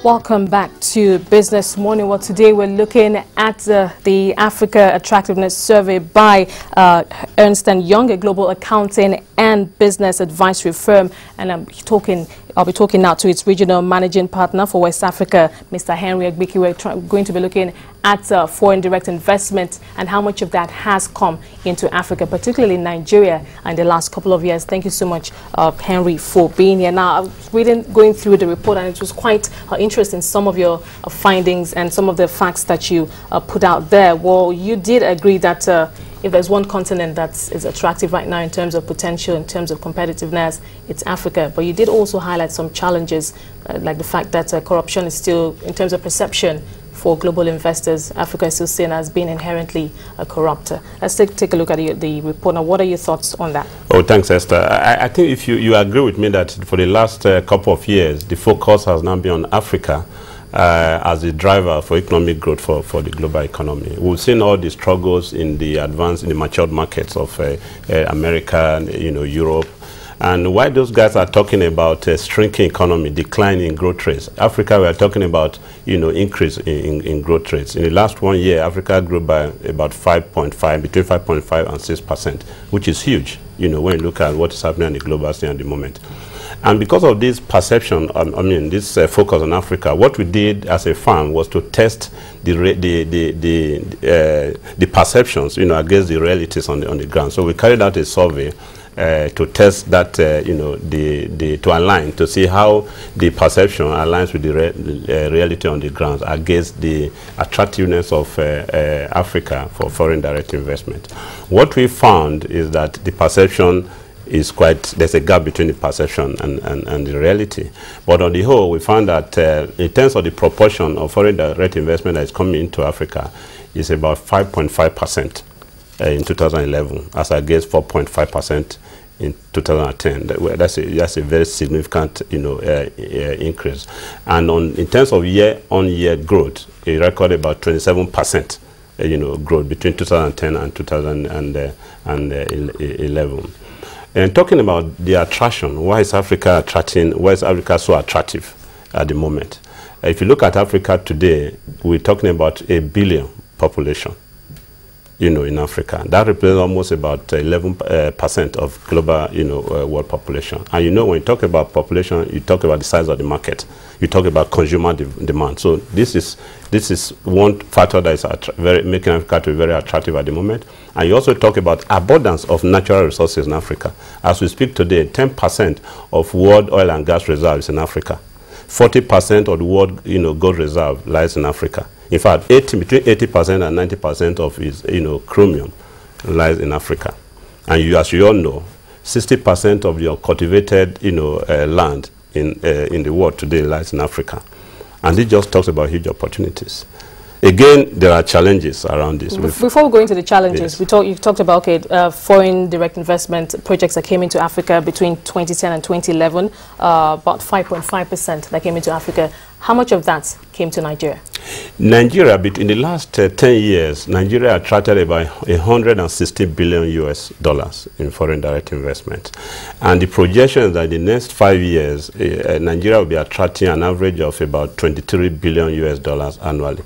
Welcome back to Business Morning. Well, today we're looking at the Africa Attractiveness Survey by Ernst & Young, a global accounting and business advisory firm. And I'll be talking now to its regional managing partner for West Africa, Mr. Henry Egbiki. We're going to be looking at foreign direct investment and how much of that has come into Africa, particularly Nigeria, in the last couple of years. Thank you so much, Henry, for being here. Now, I was going through the report, and it was quite interesting, some of your findings and some of the facts that you put out there. Well, you did agree that if there's one continent that is attractive right now in terms of potential, in terms of competitiveness, it's Africa. But you did also highlight some challenges, like the fact that corruption is still, in terms of perception for global investors, Africa is still seen as being inherently corrupt. Let's take a look at the report. Now, what are your thoughts on that? Oh, thanks, Esther. I think if you agree with me that for the last couple of years, the focus has now been on Africa as a driver for economic growth for the global economy. We've seen all the struggles in the advanced, in the matured markets of America, Europe. And while those guys are talking about shrinking economy, decline in growth rates, Africa, we are talking about, increase in growth rates. In the last 1 year, Africa grew by about 5.5, between 5.5 and 6%, which is huge, when you look at what is happening on the global scene at the moment. And because of this perception, this focus on Africa, what we did as a firm was to test the perceptions, against the realities on the ground. So we carried out a survey to test that, to align, to see how the perception aligns with the reality on the ground against the attractiveness of Africa for foreign direct investment. What we found is that the perception is there's a gap between the perception and the reality. But on the whole, we found that in terms of the proportion of foreign direct investment that is coming into Africa is about 5.5%. In 2011, as against 4.5% in 2010. That's a very significant, increase. And in terms of year-on-year growth, it recorded about 27%, growth between 2010 and 2011. And talking about the attraction, why is Africa so attractive at the moment? If you look at Africa today, we're talking about 1 billion population. In Africa. That represents almost about 11% of global, world population. And when you talk about population, you talk about the size of the market. You talk about consumer demand. So this is one factor that is making Africa to be very attractive at the moment. And you also talk about abundance of natural resources in Africa. As we speak today, 10% of world oil and gas reserves in Africa. 40% of the world, gold reserve lies in Africa. In fact, between 80% and 90% of its, chromium lies in Africa. And as you all know, 60% of your cultivated, land in the world today lies in Africa. And this just talks about huge opportunities. Again, there are challenges around this. Before we go into the challenges, yes. You talked about foreign direct investment projects that came into Africa between 2010 and 2011, about 5.5% that came into Africa. How much of that came to Nigeria? Nigeria, in the last 10 years, Nigeria attracted about $160 billion in foreign direct investment. And the projection is that in the next 5 years, Nigeria will be attracting an average of about $23 billion annually.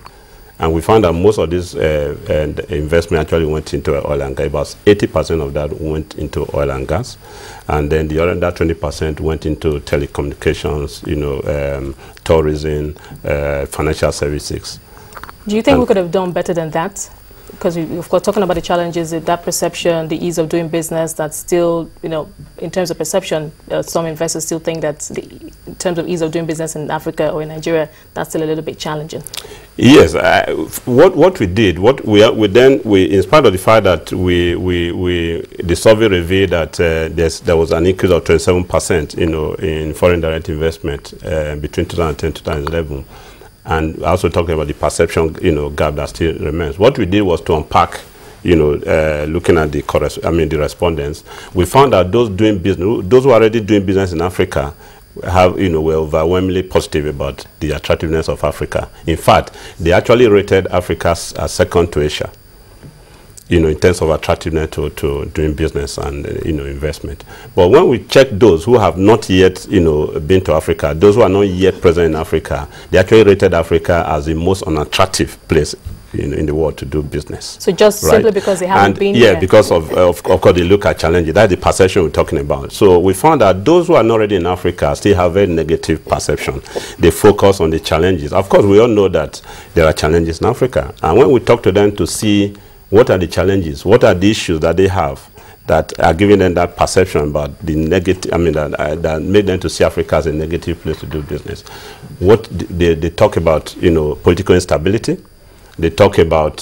And we found that most of this investment actually went into oil and gas. About 80% of that went into oil and gas. And then the other 20% went into telecommunications, tourism, financial services. Do you think we could have done better than that? Because of course, talking about the challenges, that perception, the ease of doing business, that's still, in terms of perception, some investors still think that in terms of ease of doing business in Africa or in Nigeria, that's still a little bit challenging. Yes, what we did, in spite of the fact that the survey revealed that there was an increase of 27%, in foreign direct investment between 2010 and 2011. And also talking about the perception, gap that still remains. What we did was to unpack, looking at the respondents. We found that those who are already doing business in Africa, were overwhelmingly positive about the attractiveness of Africa. In fact, they actually rated Africa as second to Asia. in terms of attractiveness to doing business and, investment. But when we check those who have not yet, been to Africa, those who are not yet present in Africa, they actually rated Africa as the most unattractive place in the world to do business. So just simply because they haven't been here. Yeah, because of course they look at challenges. That's the perception we're talking about. So we found that those who are not already in Africa still have very negative perception. They focus on the challenges. Of course, we all know that there are challenges in Africa. And when we talk to them to see what are the challenges, what are the issues that they have that are giving them that perception about the negative, that make them to see Africa as a negative place to do business. What they talk about, political instability. They talk about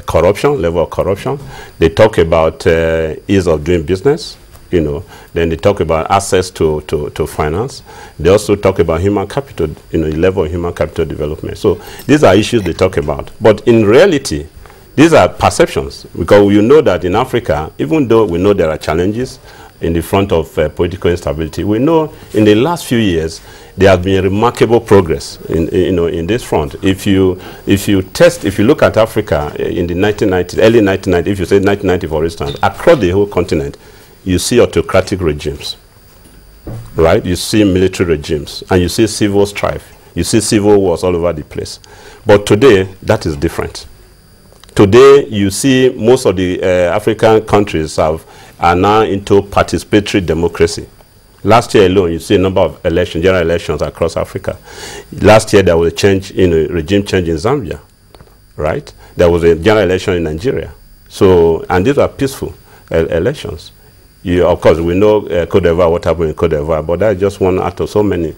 corruption, level of corruption. They talk about ease of doing business, Then they talk about access to finance. They also talk about human capital, the level of human capital development. So these are issues they talk about. But in reality, these are perceptions, because you know that in Africa, even though we know there are challenges in the front of political instability, we know in the last few years there has been remarkable progress in this front. If you look at Africa in the 1990s, early 1990s, if you say 1990 for instance, across the whole continent, you see autocratic regimes, right? You see military regimes, and you see civil strife. You see civil wars all over the place. But today, that is different. Today, you see most of the African countries are now into participatory democracy. Last year alone, you see a number of elections, general elections across Africa. Last year, there was a change regime change in Zambia, right? There was a general election in Nigeria. So, and these are peaceful elections. Of course, we know Cote d'Ivoire, what happened in Cote d'Ivoire, but that's just one out of so many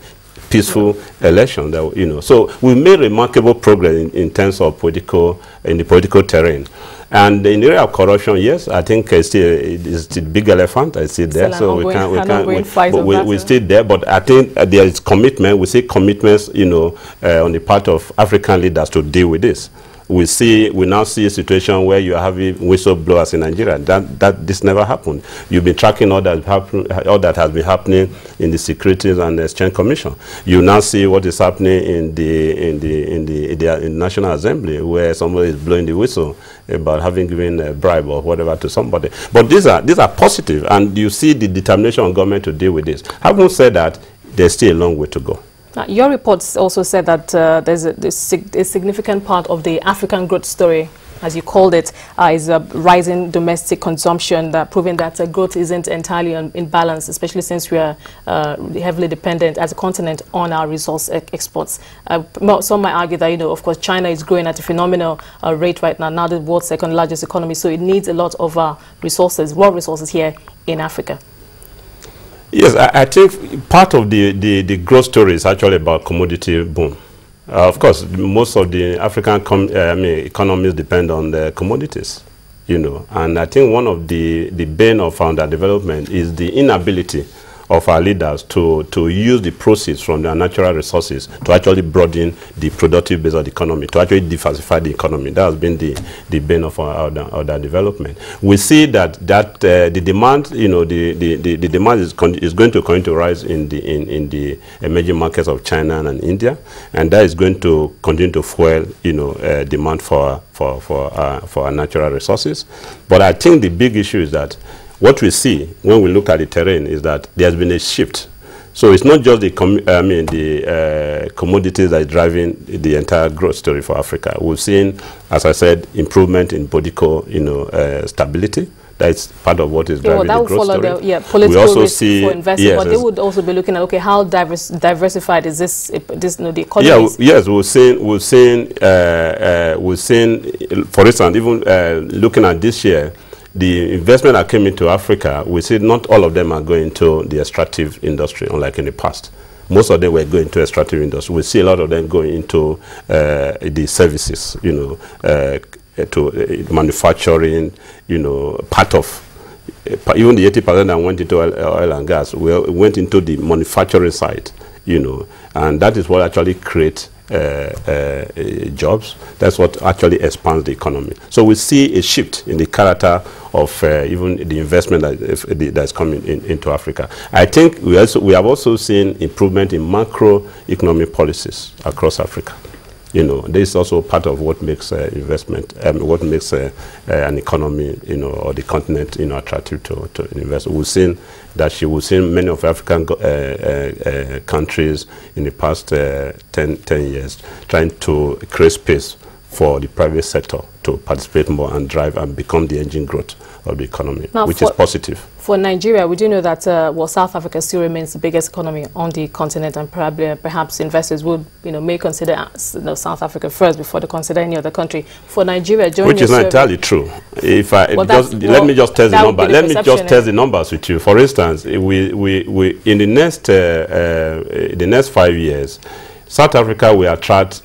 peaceful elections that, So we made remarkable progress in terms of the political terrain. And in the area of corruption, yes, I think it's the big elephant. I see there, so we still there. But I think there is commitment. We see commitments, on the part of African leaders to deal with this. We now see a situation where you are having whistleblowers in Nigeria. This never happened. You've been tracking all that has been happening in the Securities and Exchange Commission. You now see what is happening in the National Assembly, where somebody is blowing the whistle about having given a bribe or whatever to somebody. But these are positive, and you see the determination of government to deal with this. Having said that, there's still a long way to go. Your reports also said that there's a significant part of the African growth story, as you called it, is rising domestic consumption, proving that growth isn't entirely in balance, especially since we are heavily dependent as a continent on our resource exports. Some might argue that, of course, China is growing at a phenomenal rate right now the world's second largest economy, so it needs a lot of resources, raw resources here in Africa. Yes, I think part of the growth story is actually about commodity boom. Of course, most of the African economies depend on the commodities, and I think one of the bane of underdevelopment is the inability of our leaders to use the proceeds from their natural resources to actually broaden the productive base of the economy, to actually diversify the economy. That has been the bane of our development. We see that the demand, the demand is going to continue to rise in the emerging markets of China and India, and that is going to continue to fuel, demand for our natural resources. But I think the big issue is that what we see when we look at the terrain is that there has been a shift. So it's not just the commodities that are driving the entire growth story for Africa. We've seen, as I said, improvement in political, stability. That's part of what is driving the growth story. Political risk for investment, but they would also be looking at, okay, how diversified is this the economy? Yes, we've seen, for instance, even looking at this year, the investment that came into Africa, we see not all of them are going to the extractive industry, unlike in the past. Most of them were going to extractive industry. We see a lot of them going into the services, to manufacturing, part of, even the 80% that went into oil and gas, went into the manufacturing side, and that is what actually creates jobs. That's what actually expands the economy. So we see a shift in the character of even the investment that's coming into Africa. I think we have also seen improvement in macroeconomic policies across Africa. You know, this is also part of what makes investment, what makes an economy, you know, or the continent, you know, attractive to invest. We've seen that we've seen many of African countries in the past 10 years trying to create space for the private sector to participate more and drive and become the engine growth of the economy, now, which is positive. For Nigeria, we do know that well, South Africa still remains the biggest economy on the continent, and perhaps investors would, you know, may consider South Africa first before they consider any other country. For Nigeria, which is not entirely true. If I let me just test the number. Let me just test the numbers with you. For instance, we in the next 5 years, South Africa will attract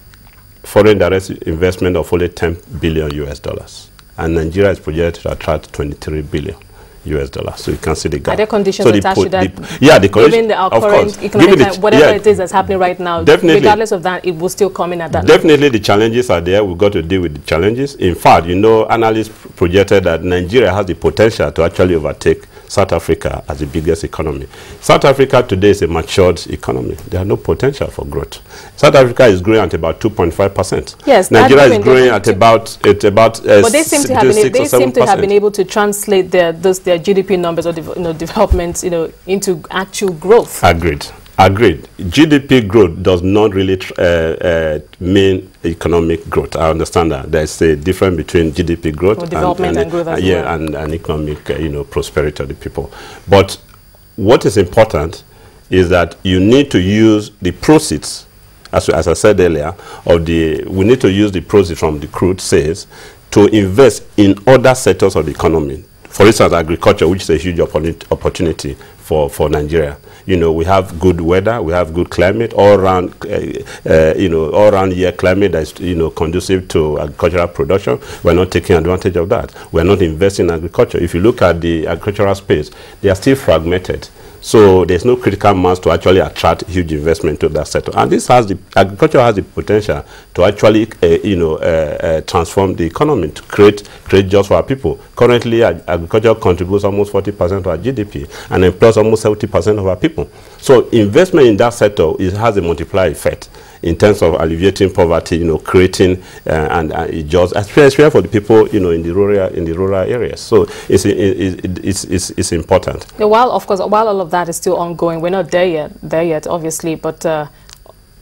foreign direct investment of only $10 billion US, and Nigeria is projected to attract $23 billion US. So you can see the gap. Are there conditions attached to that? Yeah, the conditions. Given our current economic, whatever it is that's happening right now, definitely, regardless of that, it will still come in at that. Definitely, the challenges are there. We've got to deal with the challenges. In fact, you know, analysts projected that Nigeria has the potential to actually overtake South Africa as the biggest economy. South Africa today is a matured economy. There are no potential for growth. South Africa is growing at about 2.5%. Yes, Nigeria is growing at about but they seem to have been able to translate their GDP numbers or developments, you know, into actual growth. Agreed. Agreed. GDP growth does not really mean economic growth. I understand that. There's a difference between GDP growth and growth as well. and economic, you know, prosperity of the people. But what is important is that you need to use the proceeds, as I said earlier, we need to use the proceeds from the crude sales to invest in other sectors of the economy. For instance, agriculture, which is a huge opportunity for Nigeria. You know, we have good weather, we have good climate, all around, you know, all around year climate that's, you know, conducive to agricultural production. We're not taking advantage of that. We're not investing in agriculture. If you look at the agricultural space, they are still fragmented. So there's no critical mass to actually attract huge investment to that sector. And this has agriculture has the potential to actually, you know, transform the economy, to create jobs for our people. Currently, agriculture contributes almost 40% of our GDP and employs almost 70% of our people. So investment in that sector has a multiplier effect in terms of alleviating poverty, you know, creating jobs, especially for the people, you know, in the rural areas. So it's important. Yeah, while all of that is still ongoing, we're not there yet, obviously, but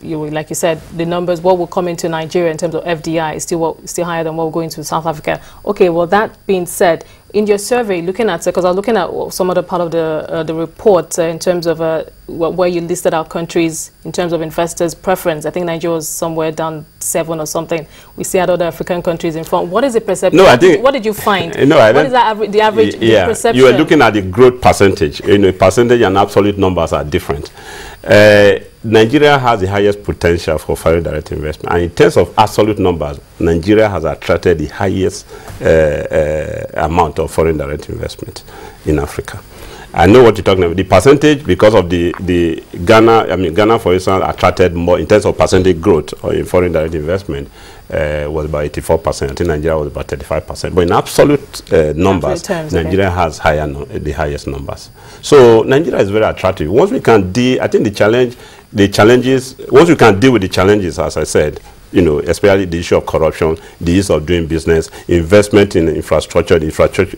like you said, the numbers, what will come into Nigeria in terms of FDI is still higher than what will go into South Africa. Okay, well, that being said, in your survey, looking at, because I was looking at some other part of the report in terms of where you listed our countries in terms of investors' preference. I think Nigeria was somewhere down 7 or something. We see other African countries in front. What is the perception? No, I think, what did you find? No, what is the average yeah, perception? You were looking at the growth percentage. You know, percentage and absolute numbers are different. Nigeria has the highest potential for foreign direct investment, and in terms of absolute numbers, Nigeria has attracted the highest amount of foreign direct investment in Africa. I know what you're talking about. The percentage, because of the Ghana, I mean, Ghana, for instance, attracted more in terms of percentage growth or in foreign direct investment, was about 84%. I think Nigeria was about 35%. But in absolute numbers, terms, Nigeria has the highest numbers. So Nigeria is very attractive. Once we can deal, I think the challenges, once we can deal with the challenges, as I said, you know, especially the issue of corruption, the ease of doing business, investment in infrastructure, the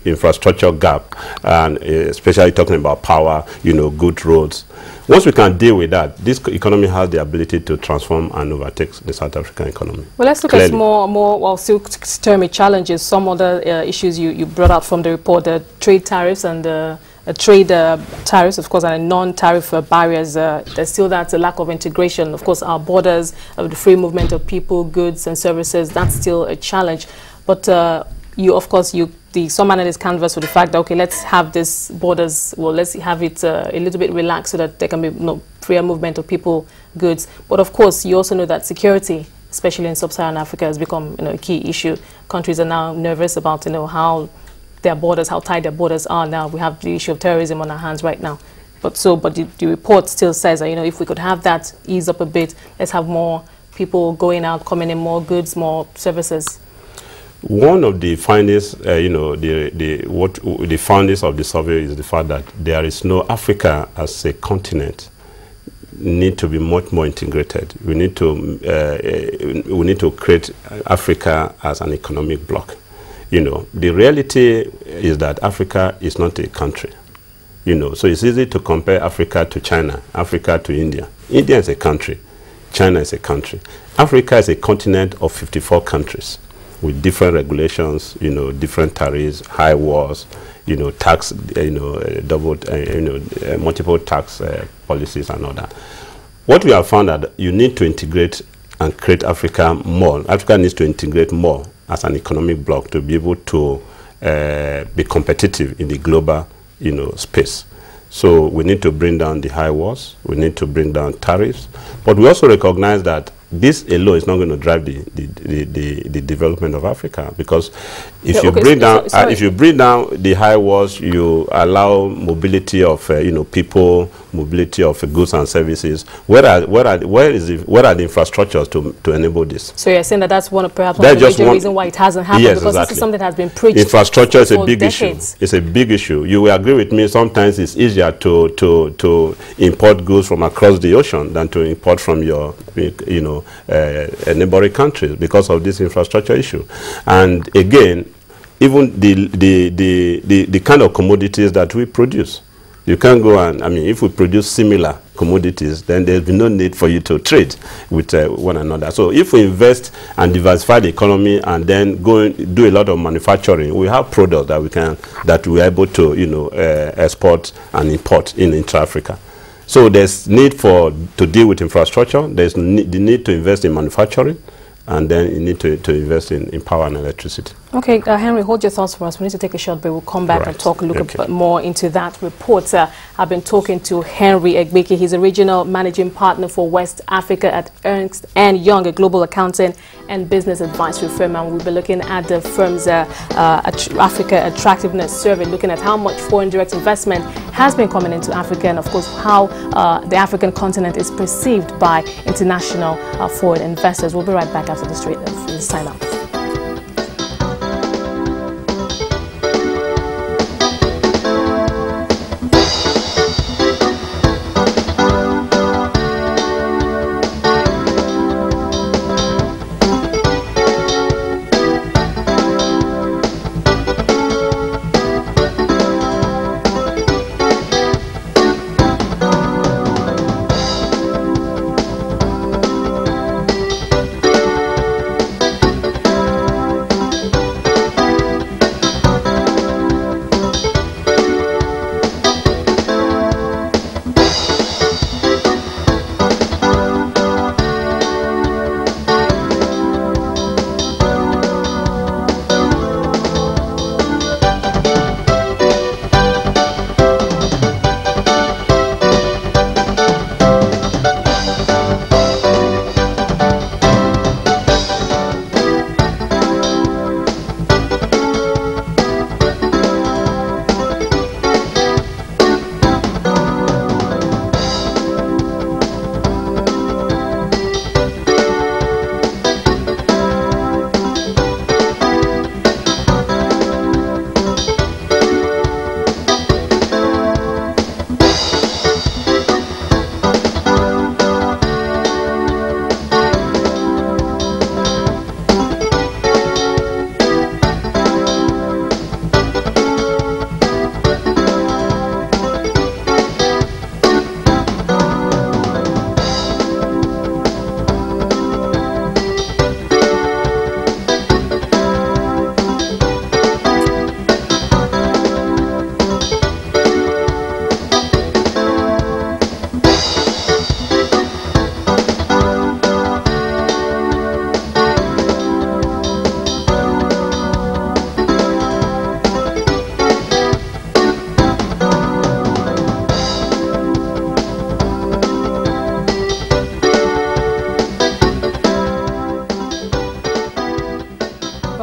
infrastructure gap, and especially talking about power, you know, good roads. Once we can deal with that, this economy has the ability to transform and overtake the South African economy. Well, let's look at more still term challenges. Some other issues you brought out from the report: the trade tariffs and the trade tariffs, of course, and non-tariff barriers. There's still that lack of integration. Of course, our borders, the free movement of people, goods, and services. That's still a challenge. But some analysts canvass with the fact that, okay, let's have this borders, well, let's have it a little bit relaxed so that there can be freer movement of people, goods. But of course, you also know that security, especially in sub-Saharan Africa, has become a key issue. Countries are now nervous about how their borders, how tight their borders are now. We have the issue of terrorism on our hands right now. But the report still says that, if we could have that ease up a bit, let's have more people going out, coming in, more goods, more services. One of the findings, the findings of the survey is the fact that there is no Africa as a continent need to be much more integrated. We need to create Africa as an economic bloc. You know, the reality is that Africa is not a country. You know, so it's easy to compare Africa to China, Africa to India. India is a country. China is a country. Africa is a continent of 54 countries with different regulations, you know, different tariffs, high wars, you know, tax, you know, multiple tax policies and all that. What we have found that you need to integrate and create Africa more. Africa needs to integrate more as an economic bloc to be able to be competitive in the global, you know, space. So we need to bring down the high wars. We need to bring down tariffs. But we also recognize that this alone is not going to drive the development of Africa, because if you bring down if you bring down the high wars, you allow mobility of you know, people, mobility of goods and services. Where are the infrastructures to enable this? So you're saying that that's perhaps one of the major reasons why it hasn't happened, yes, because exactly. This is something that has been preached. Infrastructure is a big decades. issue. It's a big issue. You will agree with me. Sometimes it's easier to import goods from across the ocean than to import from your, you know, neighboring countries, because of this infrastructure issue. And again, even the kind of commodities that we produce, you can't go and, I mean, if we produce similar commodities, then there's no need for you to trade with one another. So if we invest and diversify the economy and then go and do a lot of manufacturing, we have products that we're able to, you know, export and import in intra-Africa. So there's need to deal with infrastructure. There's the need to invest in manufacturing, and then you need to invest in power and electricity. Okay, Henry, hold your thoughts for us. We need to take a short break. We'll come back and look a bit more into that report. I've been talking to Henry Egbiki. He's a regional managing partner for West Africa at Ernst & Young, a global accounting and business advisory firm. And we'll be looking at the firm's Africa Attractiveness Survey, looking at how much foreign direct investment has been coming into Africa, and of course how the African continent is perceived by international foreign investors. We'll be right back after the sign out.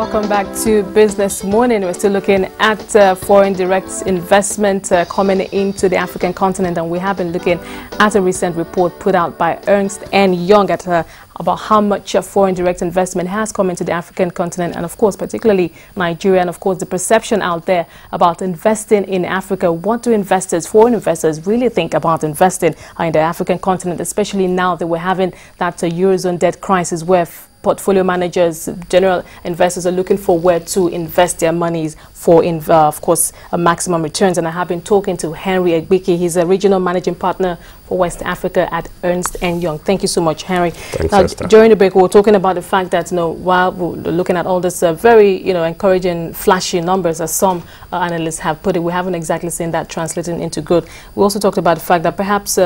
Welcome back to Business Morning. We're still looking at foreign direct investment coming into the African continent, and we have been looking at a recent report put out by Ernst and Young at about how much foreign direct investment has come into the African continent, and of course particularly Nigeria, and of course the perception out there about investing in Africa. What do investors, foreign investors, really think about investing in the African continent, especially now that we're having that Eurozone debt crisis where portfolio managers, general investors are looking for where to invest their monies for, of course, maximum returns. And I have been talking to Henry Egbiki. He's a regional managing partner for West Africa at Ernst & Young. Thank you so much, Henry. Thanks, during the break, we were talking about the fact that, while we're looking at all this very, encouraging, flashy numbers, as some analysts have put it, we haven't exactly seen that translating into good. We also talked about the fact that perhaps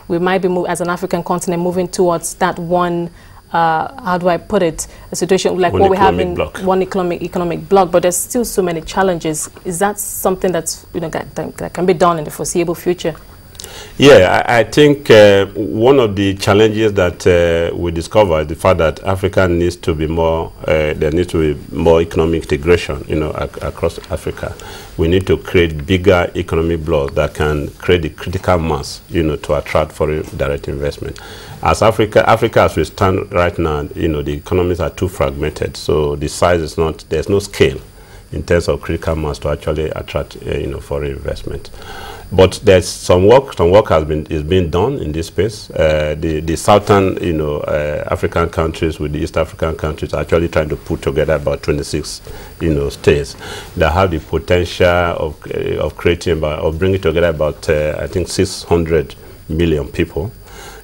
we might be, as an African continent, moving towards that one how do I put it, a situation like what we have in one economic bloc, but there's still so many challenges. Is that something that's that can be done in the foreseeable future? Yeah, I think one of the challenges that we discovered is the fact that Africa needs to be more, there needs to be more economic integration, across Africa. We need to create bigger economic blocks that can create the critical mass, to attract foreign direct investment. As Africa as we stand right now, the economies are too fragmented, so the size is not, there's no scale in terms of critical mass to actually attract, foreign investment. But there's some work is being done in this space. The southern, African countries with the East African countries are actually trying to put together about 26, states that have the potential of creating, of bringing together about, I think, 600 million people.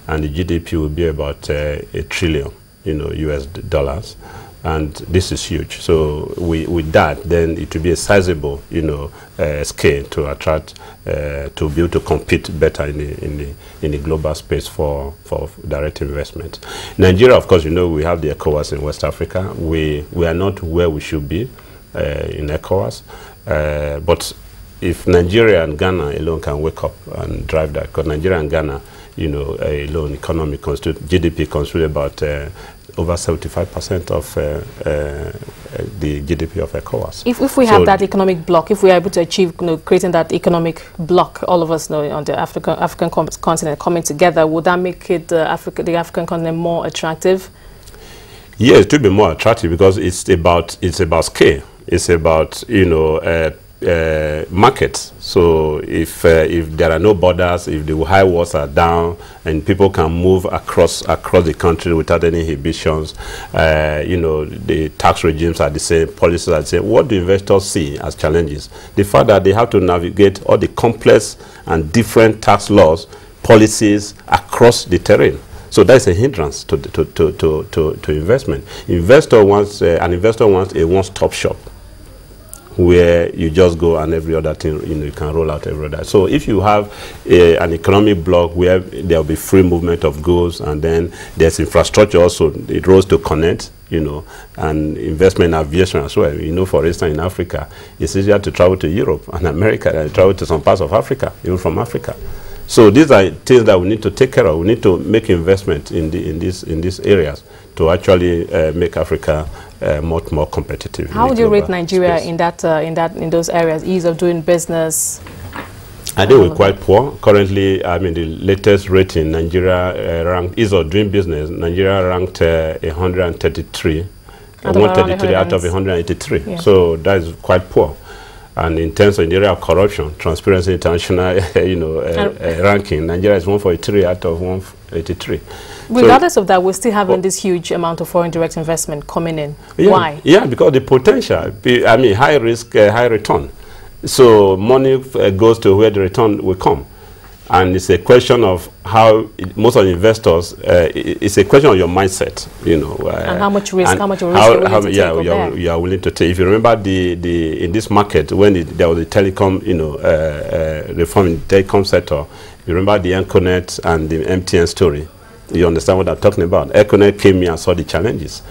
And the GDP will be about $1 trillion, US dollars. And this is huge. So with that, then it will be a sizable, scale to attract, to be able to compete better in the global space for direct investment. Nigeria, of course, we have the ECOWAS in West Africa. We are not where we should be in ECOWAS, but if Nigeria and Ghana alone can wake up and drive that, because Nigeria and Ghana, alone economy GDP constitute about over 75% of the GDP of ECOWAS. If we have that economic bloc, if we are able to achieve creating that economic bloc, all of us on the African continent coming together, would that make it the African continent more attractive? Yes, it will be more attractive because it's about scale. It's about markets. So if there are no borders, if the high walls are down and people can move across the country without any inhibitions, the tax regimes are the same, policies are the same. What do investors see as challenges? The fact that they have to navigate all the complex and different tax laws, policies across the terrain. So that's a hindrance to investment. An investor wants a one-stop shop, where you just go and every other thing, you can roll out every other. So if you have an economic bloc where there will be free movement of goods, and then there's infrastructure also, it roads to connect, and investment in aviation as well. For instance, in Africa, it's easier to travel to Europe and America than to travel to some parts of Africa, even from Africa. So these are things that we need to take care of. We need to make investment in these areas to actually make Africa much more competitive. How would you rate Nigeria in those areas, ease of doing business? I think we're quite poor. Currently, the latest rating, Nigeria ranked ease of doing business. Nigeria ranked 133, 133 out of 183. Yeah. So that is quite poor. And in terms of the area of corruption, Transparency International, ranking, Nigeria is 143 out of 183. Regardless of that, we're still having this huge amount of foreign direct investment coming in. Yeah, why? Yeah, because the potential, high risk, high return. So money goes to where the return will come. And it's a question of how most of the investors, it's a question of your mindset, and how much risk, how much risk you are willing to take. If you remember in this market, when there was a telecom, reform in the telecom sector, you remember the Econet and the MTN story. You understand what I'm talking about. Econet came here and saw the challenges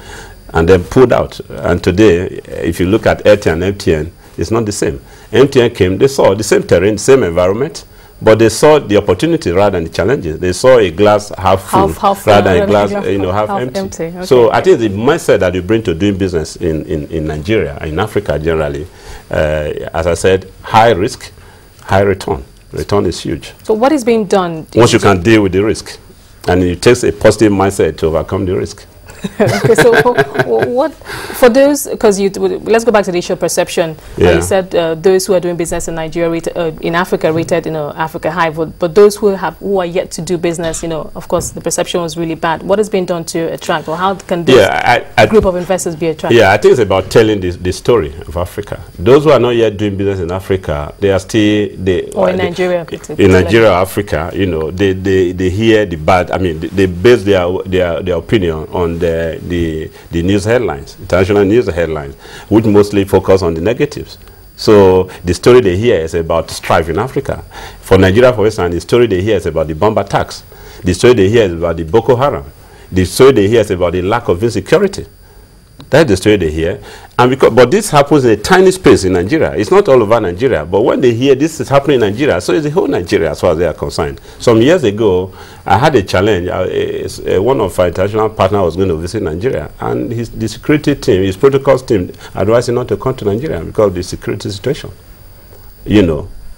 and then pulled out. And today, if you look at Airtel and MTN, it's not the same. MTN came, they saw the same terrain, the same environment, But they saw the opportunity rather than the challenges. They saw a glass half full rather than a glass half empty. Okay. So I think the mindset that you bring to doing business in Nigeria, in Africa generally, as I said, high risk, high return. Return is huge. So what is being done? Once you can deal with the risk, and it takes a positive mindset to overcome the risk. Okay, so what for those, because let's go back to the issue of perception. You said those who are doing business in Nigeria, in Africa, rated Africa high, but those who are yet to do business, of course the perception was really bad. What has been done to attract, or how can this group of investors be attracted? Yeah, I think it's about telling the story of Africa. Those who are not yet doing business in Africa, they are still in Nigeria, in Nigeria, Africa, they hear the bad. I mean, they base their opinion on the news headlines, international news headlines, which mostly focus on the negatives. So the story they hear is about strife in Africa. For Nigeria, for instance, the story they hear is about the bomb attacks. The story they hear is about the Boko Haram. The story they hear is about the lack of insecurity. That's the story they hear. And but this happens in a tiny space in Nigeria. It's not all over Nigeria. But when they hear this is happening in Nigeria, so it's the whole Nigeria as far as they are concerned. Some years ago, I had a challenge. One of our international partners was going to visit Nigeria. And the security team, his protocols team, advised him not to come to Nigeria because of the security situation.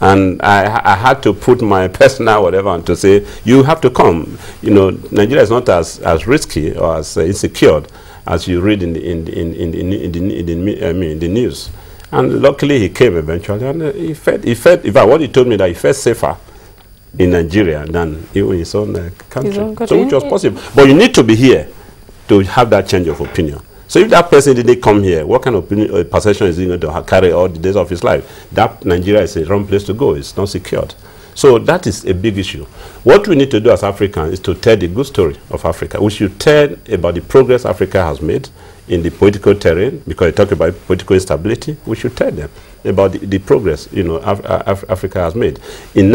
And I had to put my personal whatever on to say, you have to come. Nigeria is not as risky or as insecure as you read in the news. And luckily he came eventually, and he felt, in fact, what he told me, that he felt safer in Nigeria than even his own country. So which was possible. But you need to be here to have that change of opinion. So if that person didn't come here, what kind of perception is he going to carry all the days of his life? That Nigeria is a wrong place to go. It's not secured. So that is a big issue. What we need to do as Africans is to tell the good story of Africa. We should tell about the progress Africa has made in the political terrain, because they talk about political instability. We should tell them about the progress Africa has made. In